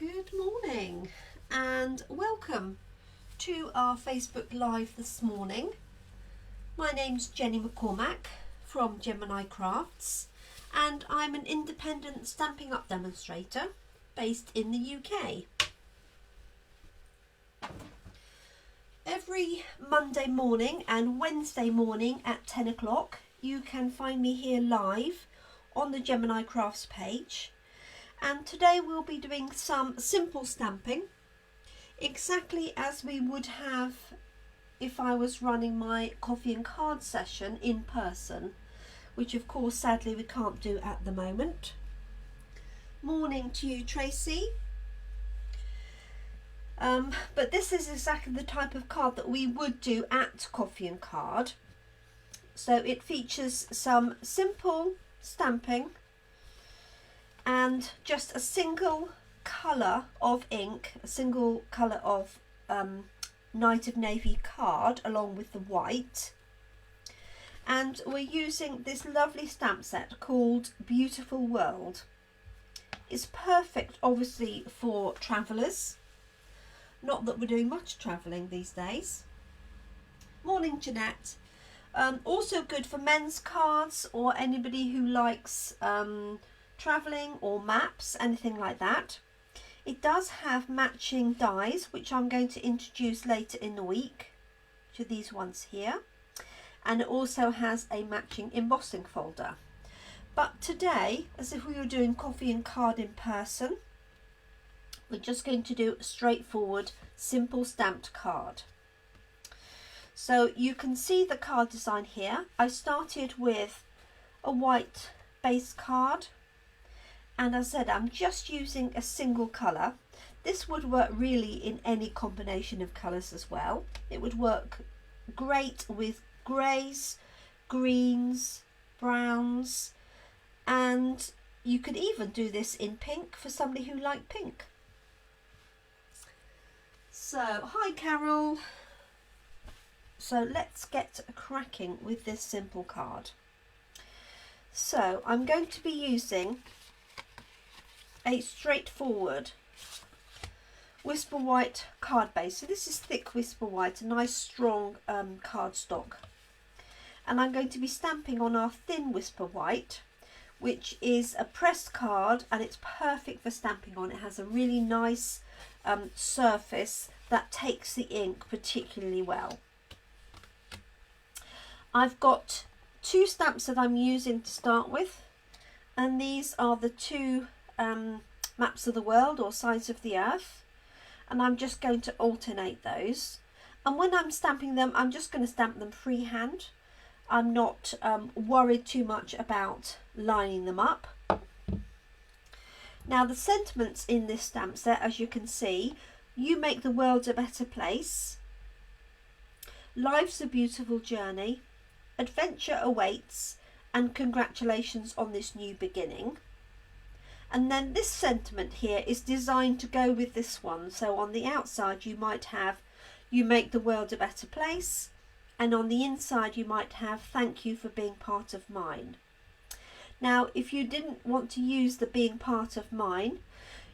Good morning and welcome to our Facebook Live this morning. My name's Jenny McCormac from Gemini Crafts and I'm an independent Stampin' Up demonstrator based in the UK. Every Monday morning and Wednesday morning at 10 o'clock you can find me here live on the Gemini Crafts page. And today we'll be doing some simple stamping, exactly as we would have if I was running my coffee and card session in person, which of course sadly we can't do at the moment. Morning to you, Tracy. But this is exactly the type of card that we would do at coffee and card. So it features some simple stamping and just a single colour of ink, a single colour of Night of Navy card along with the white. And we're using this lovely stamp set called Beautiful World. It's perfect obviously for travellers. Not that we're doing much travelling these days. Morning, Jeanette. Also good for men's cards or anybody who likes travelling or maps, anything like that. It does have matching dies, which I'm going to introduce later in the week, to these ones here, and it also has a matching embossing folder. But today, as if we were doing coffee and card in person, we're just going to do a straightforward simple stamped card. So you can see the card design here. I started with a white base card. And as I said, I'm just using a single colour. This would work really in any combination of colours as well. It would work great with greys, greens, browns, and you could even do this in pink for somebody who liked pink. So, hi Carol. So let's get cracking with this simple card. So I'm going to be using a straightforward Whisper White card base. So this is thick Whisper White, a nice strong cardstock. And I'm going to be stamping on our thin Whisper White, which is a pressed card and it's perfect for stamping on. It has a really nice surface that takes the ink particularly well. I've got two stamps that I'm using to start with, and these are the two maps of the world or sides of the earth, and I'm just going to alternate those. And when I'm stamping them, I'm just going to stamp them freehand. I'm not worried too much about lining them up. Now the sentiments in this stamp set, as you can see: you make the world a better place, life's a beautiful journey, adventure awaits, and congratulations on this new beginning. And then this sentiment here is designed to go with this one. So on the outside you might have, you make the world a better place, and on the inside you might have, thank you for being part of mine. Now if you didn't want to use the being part of mine,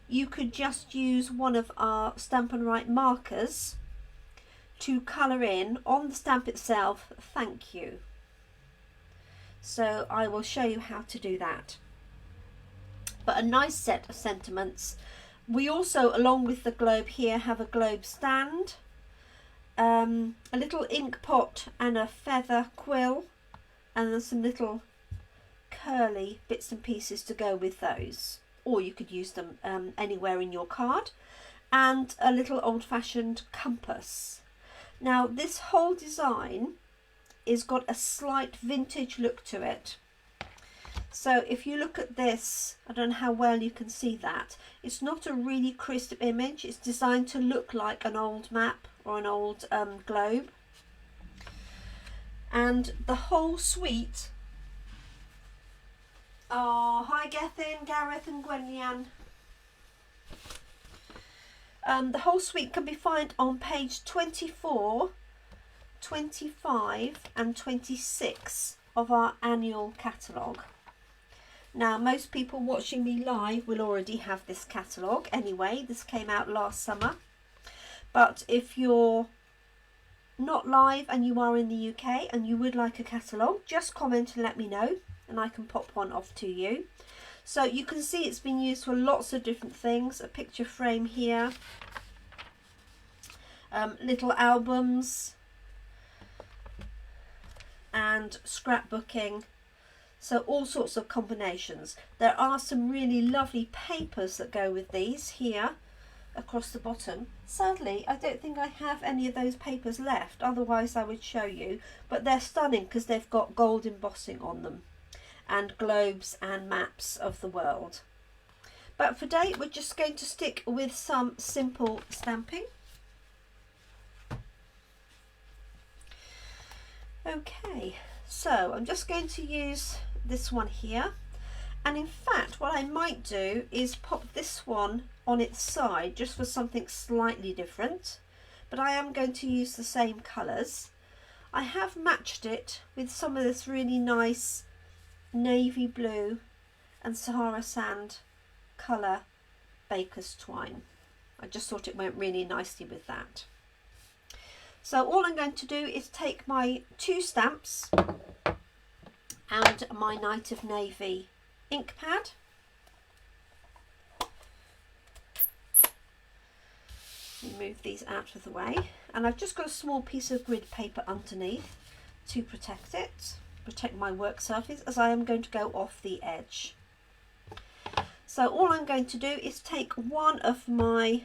you could just use one of our Stampin' Write markers to colour in on the stamp itself, thank you. So I will show you how to do that. But a nice set of sentiments. We also, along with the globe here, have a globe stand, a little ink pot and a feather quill, and then some little curly bits and pieces to go with those, or you could use them anywhere in your card, and a little old-fashioned compass. Now this whole design is got a slight vintage look to it. So if you look at this, I don't know how well you can see that. It's not a really crisp image. It's designed to look like an old map or an old globe. And the whole suite... Oh, hi Gethin, Gareth and Gwenlyan. The whole suite can be found on page 24, 25 and 26 of our annual catalogue. Now, most people watching me live will already have this catalogue anyway. This came out last summer. But if you're not live and you are in the UK and you would like a catalogue, just comment and let me know and I can pop one off to you. So you can see it's been used for lots of different things. A picture frame here, little albums and scrapbooking. So all sorts of combinations. There are some really lovely papers that go with these here across the bottom. Sadly, I don't think I have any of those papers left, otherwise I would show you, but they're stunning because they've got gold embossing on them and globes and maps of the world. But for today we're just going to stick with some simple stamping. Okay, so I'm just going to use this one here, and in fact what I might do is pop this one on its side just for something slightly different, but I am going to use the same colours. I have matched it with some of this really nice navy blue and Sahara sand colour baker's twine. I just thought it went really nicely with that. So all I'm going to do is take my 2 stamps and my Night of Navy ink pad. Move these out of the way, and I've just got a small piece of grid paper underneath to protect it, protect my work surface, as I am going to go off the edge. So all I'm going to do is take one of my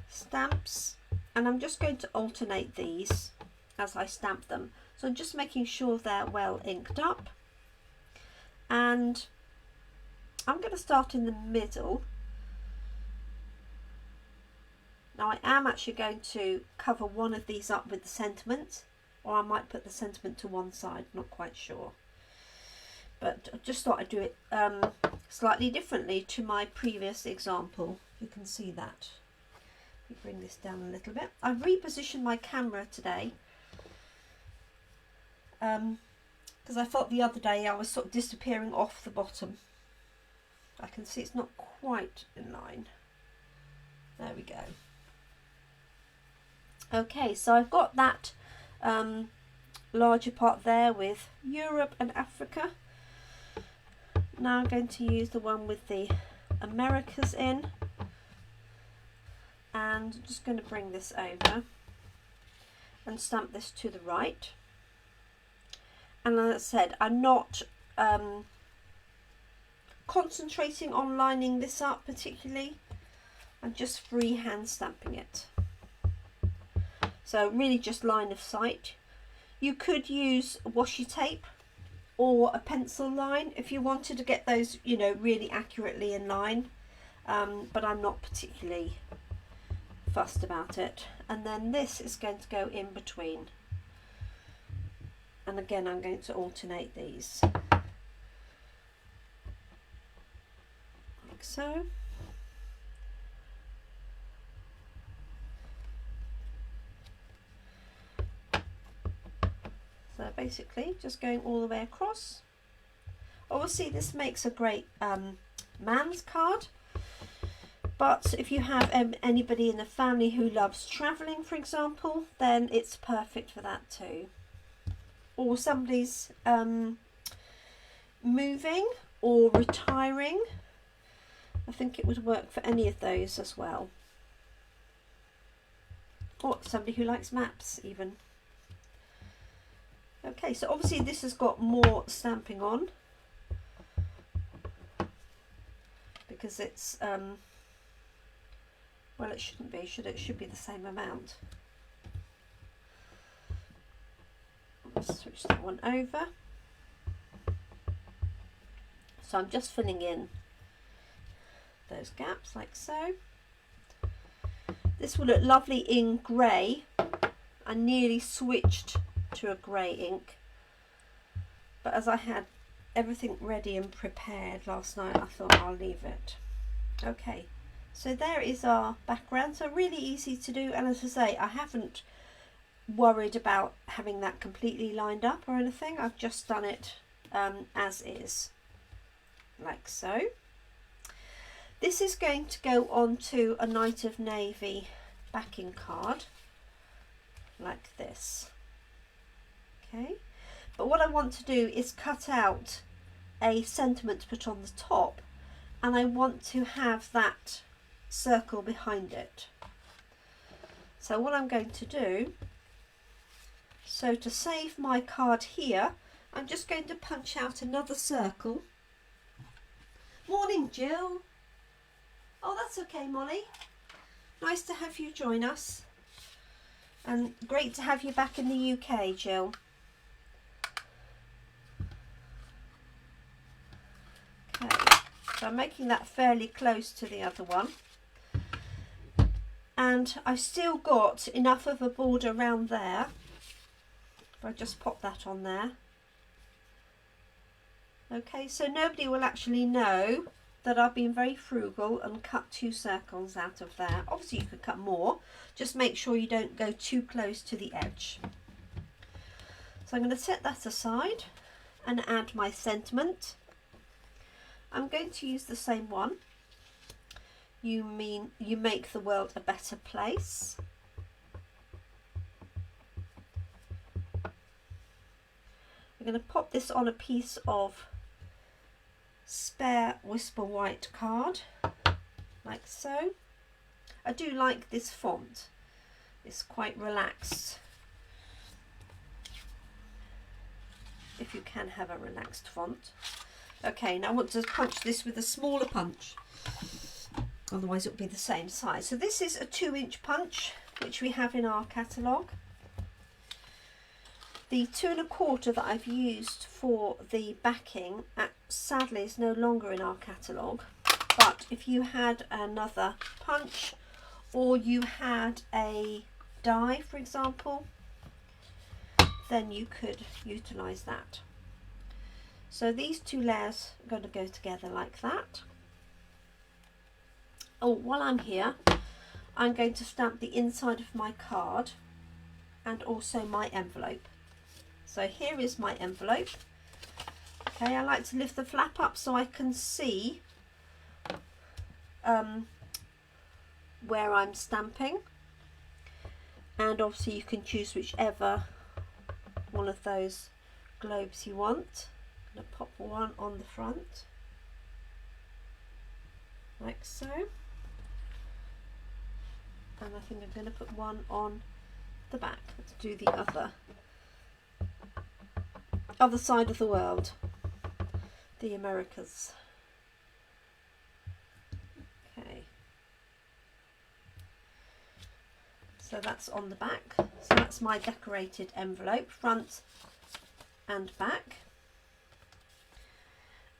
stamps and I'm just going to alternate these as I stamp them. So I'm just making sure they're well inked up, and I'm going to start in the middle. Now I am actually going to cover one of these up with the sentiment, or I might put the sentiment to one side, not quite sure. But I just thought I'd do it slightly differently to my previous example. You can see that. Let me bring this down a little bit. I've repositioned my camera today because I thought the other day I was sort of disappearing off the bottom. I can see it's not quite in line. There we go. Okay, so I've got that larger part there with Europe and Africa. Now I'm going to use the one with the Americas in, and I'm just going to bring this over and stamp this to the right. And as I said, I'm not concentrating on lining this up particularly. I'm just freehand stamping it. So really just line of sight. You could use washi tape or a pencil line if you wanted to get those, you know, really accurately in line. But I'm not particularly fussed about it. And then this is going to go in between. And again, I'm going to alternate these. Like so. So basically just going all the way across. Obviously this makes a great man's card, but if you have anybody in the family who loves travelling, for example, then it's perfect for that too. Or somebody's moving or retiring. I think it would work for any of those as well. Or somebody who likes maps even. Okay, so obviously this has got more stamping on because it's well, it shouldn't be, should it? It should be the same amount. Let's switch that one over. So I'm just filling in those gaps like so. This will look lovely in grey. I nearly switched to a grey ink, but as I had everything ready and prepared last night, I thought I'll leave it. Okay, so there is our background. So really easy to do, and as I say, I haven't worried about having that completely lined up or anything. I've just done it as is. like so. This is going to go onto a Night of Navy backing card, like this. Okay, but what I want to do is cut out a sentiment to put on the top, and I want to have that circle behind it. So what I'm going to do, so to save my card here, I'm just going to punch out another circle. Morning, Jill. Oh, that's okay, Molly. Nice to have you join us. And great to have you back in the UK, Jill. Okay, so I'm making that fairly close to the other one. And I've still got enough of a border around there. If I just pop that on there. Okay, so nobody will actually know that I've been very frugal and cut 2 circles out of there. Obviously you could cut more, just make sure you don't go too close to the edge. So I'm going to set that aside and add my sentiment. I'm going to use the same one. You make the world a better place. I'm going to pop this on a piece of spare Whisper White card, like so. I do like this font, it's quite relaxed, if you can have a relaxed font. Okay, now I want to punch this with a smaller punch, otherwise it will be the same size. So this is a 2-inch punch, which we have in our catalogue. The 2 1/4 that I've used for the backing sadly is no longer in our catalogue, but if you had another punch or you had a die, for example, then you could utilise that. So these 2 layers are going to go together like that. Oh, while I'm here, I'm going to stamp the inside of my card and also my envelope. So here is my envelope. Okay, I like to lift the flap up so I can see where I'm stamping, and obviously you can choose whichever one of those globes you want. I'm going to pop one on the front, like so, and I think I'm going to put one on the back. Let's do the other side of the world, the Americas. Okay, so that's on the back. So that's my decorated envelope, front and back.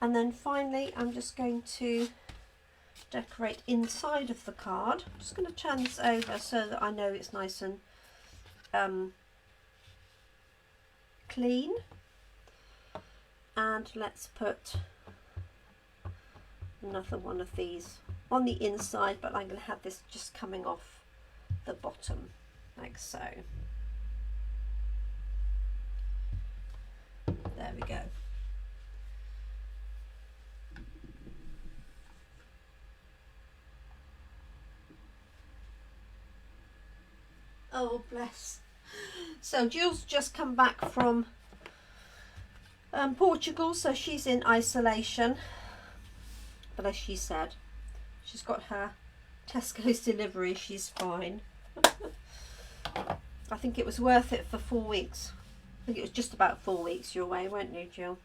And then finally I'm just going to decorate inside of the card. I'm just going to turn this over so that I know it's nice and clean. And let's put another one of these on the inside, but I'm going to have this just coming off the bottom, like so. There we go. Oh, bless. So Jill's just come back from Portugal, so she's in isolation, but as she said, she's got her Tesco's delivery, she's fine. I think it was worth it for 4 weeks. I think it was just about 4 weeks you're away, weren't you, Jill?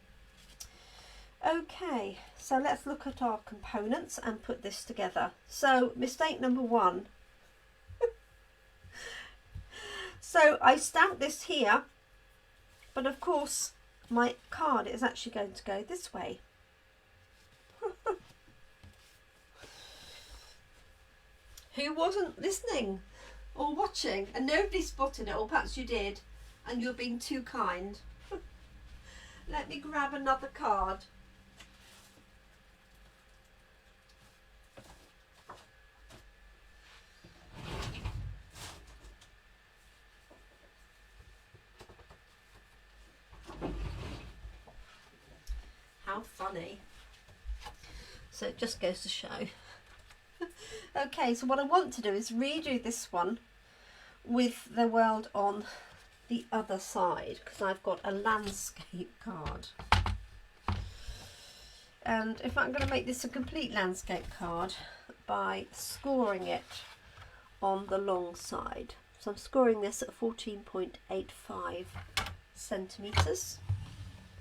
Okay, so let's look at our components and put this together. So mistake number 1. So I stamped this here, but of course my card is actually going to go this way. Who wasn't listening or watching and nobody spotted it, or perhaps you did and you're being too kind. Let me grab another card. How funny. So it just goes to show. Okay, so what I want to do is redo this one with the world on the other side, because I've got a landscape card. And if I'm going to make this a complete landscape card by scoring it on the long side. So I'm scoring this at 14.85 centimetres,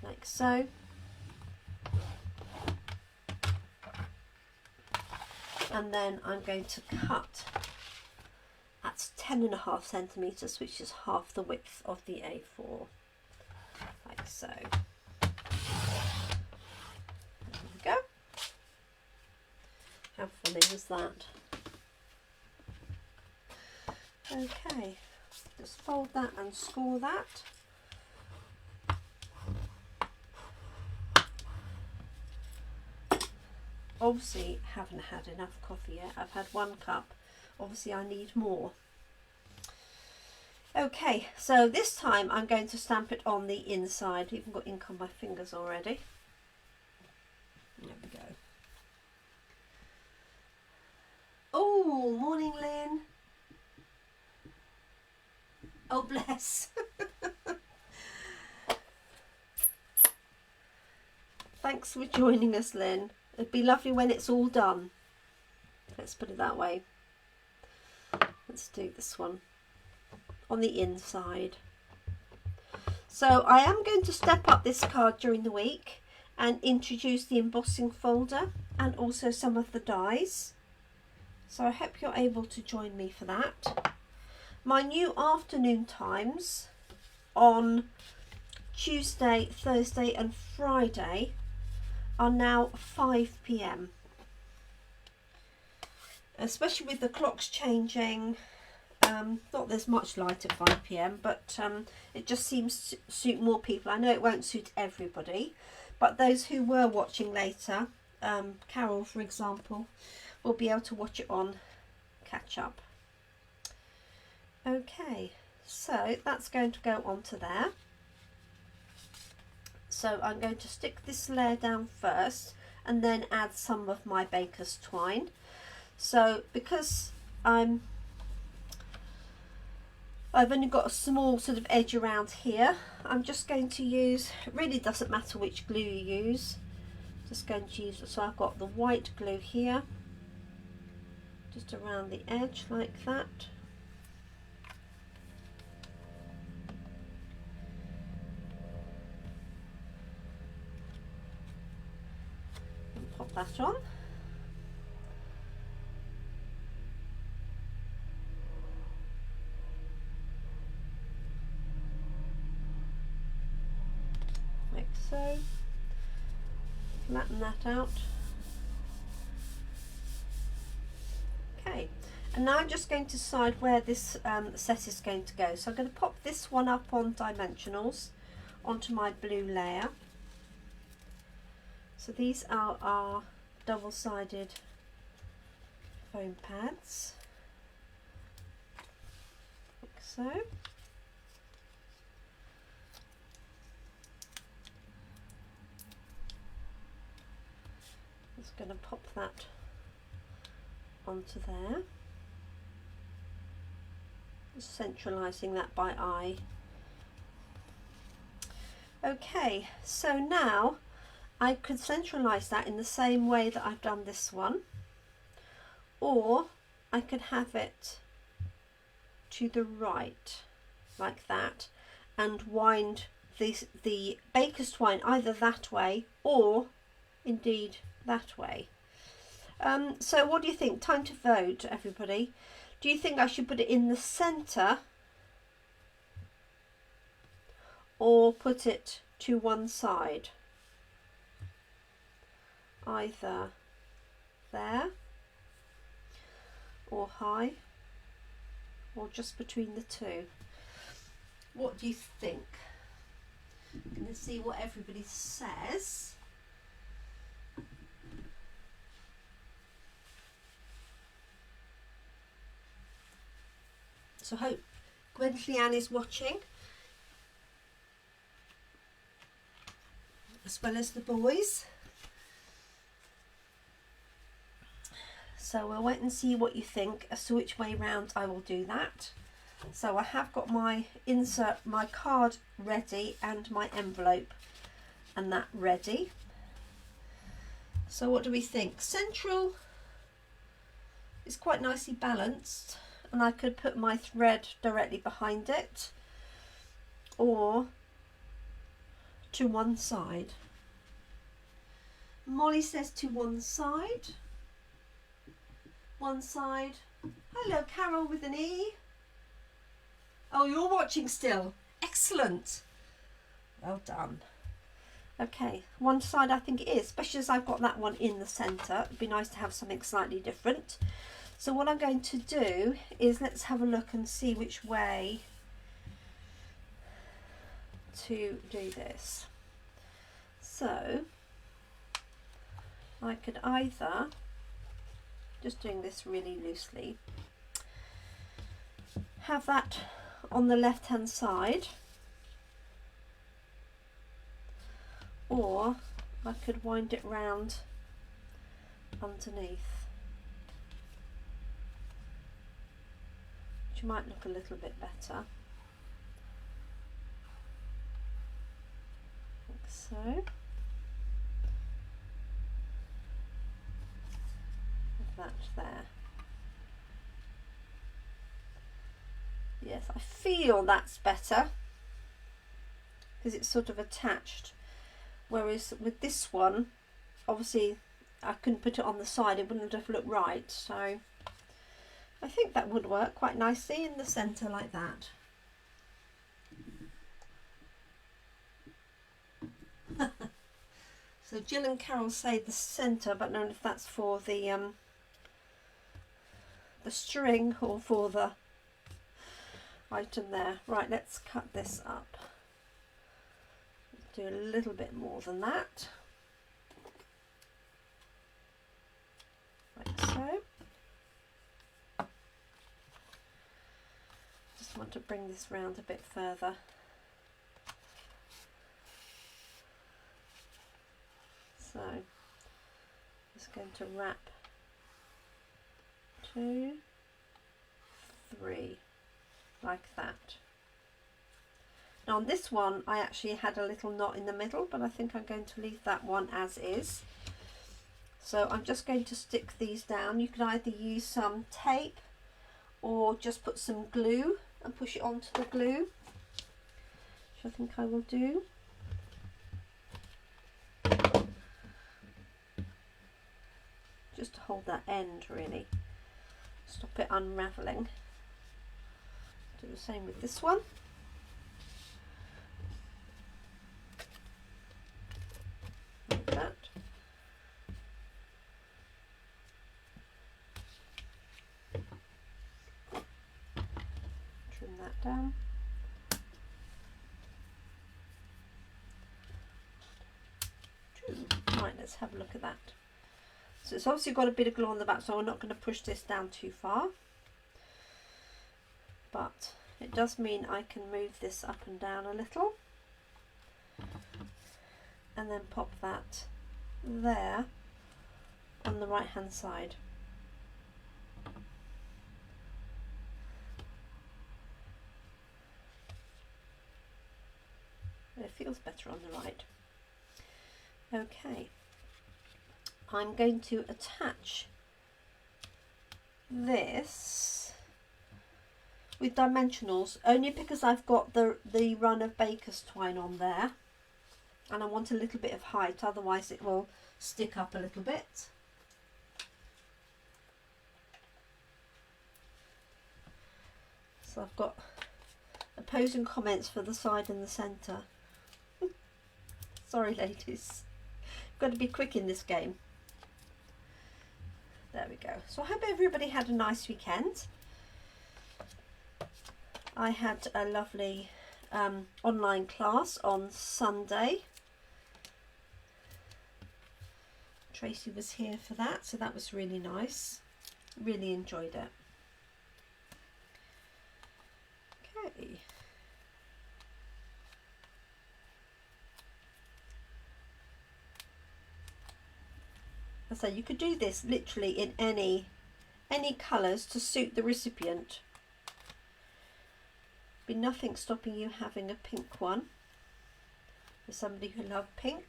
like so. And then I'm going to cut at 10.5 centimetres, which is half the width of the A4, like so. There we go. How funny was that? Okay, just fold that and score that. Obviously haven't had enough coffee yet. I've had 1 cup. Obviously I need more. Okay, so this time I'm going to stamp it on the inside. I've even got ink on my fingers already. There we go. Oh, morning Lynn. Oh, bless. Thanks for joining us, Lynn. It'd be lovely when it's all done. Let's put it that way. Let's do this one on the inside. So I am going to step up this card during the week and introduce the embossing folder and also some of the dies. So I hope you're able to join me for that. My new afternoon times on Tuesday, Thursday and Friday are now 5 p.m. Especially with the clocks changing. Not there's much light at 5 p.m, but it just seems to suit more people. I know it won't suit everybody, but those who were watching later, Carol for example, will be able to watch it on catch up. Okay, so that's going to go onto there. So I'm going to stick this layer down first and then add some of my baker's twine. So because I've only got a small sort of edge around here, I'm just going to use, it really doesn't matter which glue you use, just going to use, so I've got the white glue here, just around the edge like that. And pop that on. Like so. Flatten that out. Okay, and now I'm just going to decide where this set is going to go. So I'm going to pop this one up on dimensionals onto my blue layer. So these are our double-sided foam pads, like so. Just going to pop that onto there, just centralising that by eye. Okay, so now I could centralise that in the same way that I've done this one, or I could have it to the right like that and wind the baker's twine either that way or indeed that way. So what do you think? Time to vote, everybody. Do you think I should put it in the centre or put it to one side? Either there or high or just between the two. What do you think? I'm going to see what everybody says. So I hope Gwenllian is watching, as well as the boys. So we'll wait and see what you think as to which way round I will do that. So I have got my my card ready and my envelope and that ready. So what do we think? Central is quite nicely balanced, and I could put my thread directly behind it or to one side. Molly says to one side. One side. Hello, Carol with an E. Oh, you're watching still. Excellent. Well done. Okay, one side I think it is, especially as I've got that one in the centre. It'd be nice to have something slightly different. So what I'm going to do is let's have a look and see which way to do this. So I could either, just doing this really loosely, have that on the left hand side, or I could wind it round underneath, which might look a little bit better, like so. That there. Yes, I feel that's better because it's sort of attached, whereas with this one obviously I couldn't put it on the side, it wouldn't have looked right, so I think that would work quite nicely in the centre like that. So Jill and Carol say the centre, but I don't know if that's for the string or for the item there. Right, let's cut this up. Do a little bit more than that, like so. Just want to bring this round a bit further. So just going to wrap 2, 3 like that. Now on this one I actually had a little knot in the middle, but I think I'm going to leave that one as is. So I'm just going to stick these down. You can either use some tape or just put some glue and push it onto the glue, which I think I will do. Just to hold that end, really. Stop it unravelling. Do the same with this one. Like that. Trim that down. Right, let's have a look at that. So it's obviously got a bit of glue on the back, so I'm not going to push this down too far. But it does mean I can move this up and down a little. And then pop that there on the right hand side. It feels better on the right. Okay. I'm going to attach this with dimensionals only because I've got the run of baker's twine on there and I want a little bit of height, otherwise it will stick up a little bit. So I've got opposing comments for the side and the centre. Sorry ladies, got to be quick in this game. There we go. So I hope everybody had a nice weekend. I had a lovely online class on Sunday. Tracy was here for that, so that was really nice. Really enjoyed it. Okay. So you could do this literally in any any colours to suit the recipient. Be nothing stopping you having a pink one for somebody who loves pink,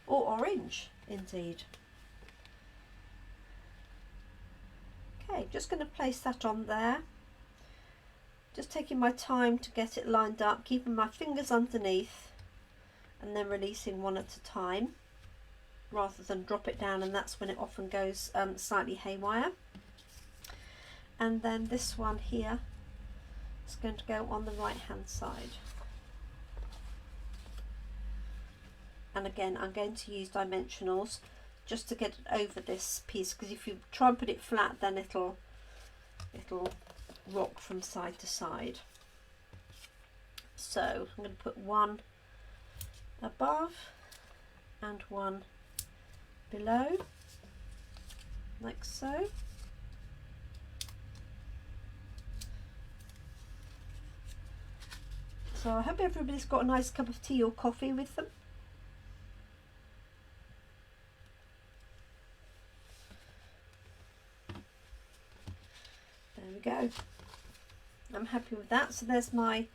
or orange indeed. Okay, just going to place that on there. Just taking my time to get it lined up, keeping my fingers underneath and then releasing one at a time rather than drop it down, and that's when it often goes slightly haywire. And then this one here is going to go on the right hand side. And again, I'm going to use dimensionals just to get it over this piece, because if you try and put it flat, then it'll rock from side to side. So I'm going to put one above and one below, like so. So I hope everybody's got a nice cup of tea or coffee with them. There we go. I'm happy with that. So there's my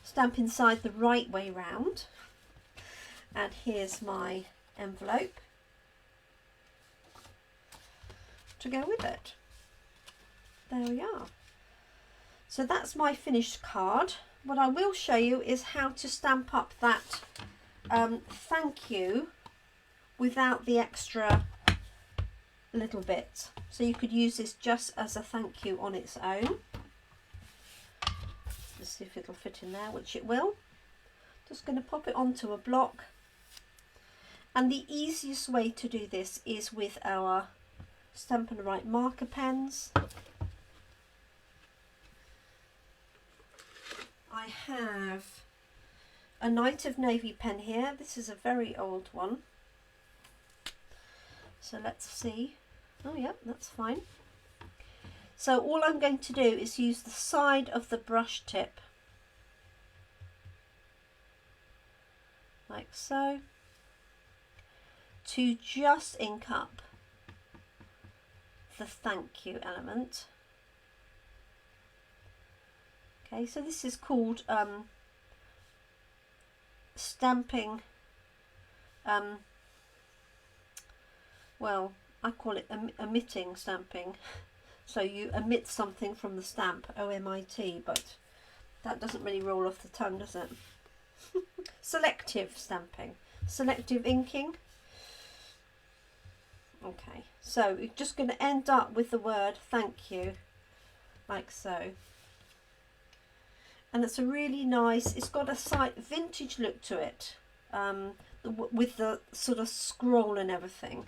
stamp inside the right way round, and here's my envelope to go with it. There we are. So that's my finished card. What I will show you is how to stamp up that thank you without the extra little bit. So you could use this just as a thank you on its own. Let's see if it'll fit in there, which it will. Just going to pop it onto a block. And the easiest way to do this is with our Stamp and Write marker pens. I have a Night of Navy pen here. This is a very old one. So let's see. Oh yeah, that's fine. So all I'm going to do is use the side of the brush tip, like so, to just ink up the thank you element. Okay, so this is called stamping, well, I call it omitting stamping. So you omit something from the stamp, O-M-I-T, but that doesn't really roll off the tongue, does it? Selective stamping, selective inking. Okay, so we're just going to end up with the word thank you, like so. And it's a really nice, it's got a slight vintage look to it, with the sort of scroll and everything.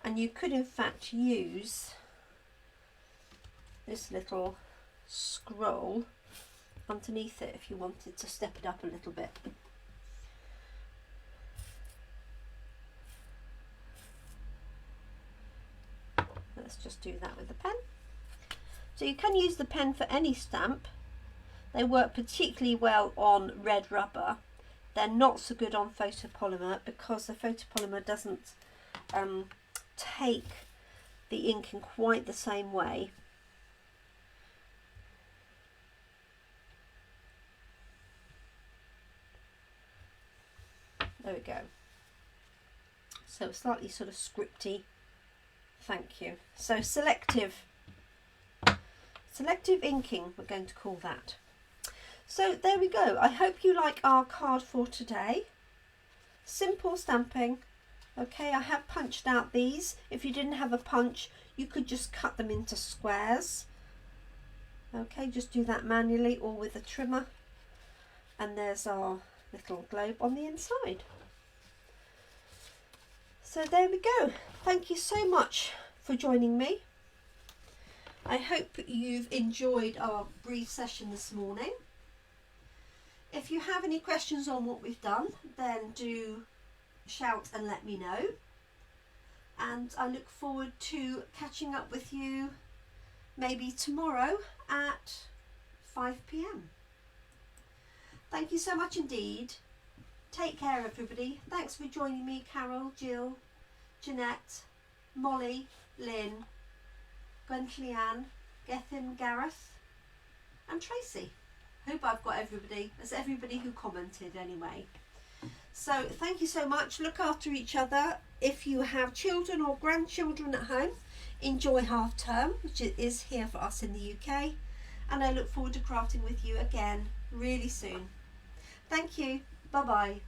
And you could in fact use this little scroll underneath it if you wanted to step it up a little bit. Let's just do that with the pen. So you can use the pen for any stamp. They work particularly well on red rubber. They're not so good on photopolymer because the photopolymer doesn't take the ink in quite the same way. There we go. So slightly sort of scripty thank you. So selective inking, we're going to call that. So there we go. I hope you like our card for today. Simple stamping. Okay, I have punched out these. If you didn't have a punch, you could just cut them into squares. Okay, just do that manually or with a trimmer. And there's our little globe on the inside. So there we go. Thank you so much for joining me. I hope you've enjoyed our brief session this morning. If you have any questions on what we've done, then do shout and let me know. And I look forward to catching up with you maybe tomorrow at 5 p.m. Thank you so much indeed. Take care, everybody. Thanks for joining me, Carol, Jill, Jeanette, Molly, Lynn, Gwentley Ann, Gethin, Gareth and Tracy. Hope I've got everybody. That's everybody who commented anyway. So thank you so much. Look after each other. If you have children or grandchildren at home, enjoy half term, which is here for us in the UK. And I look forward to crafting with you again really soon. Thank you. Bye bye.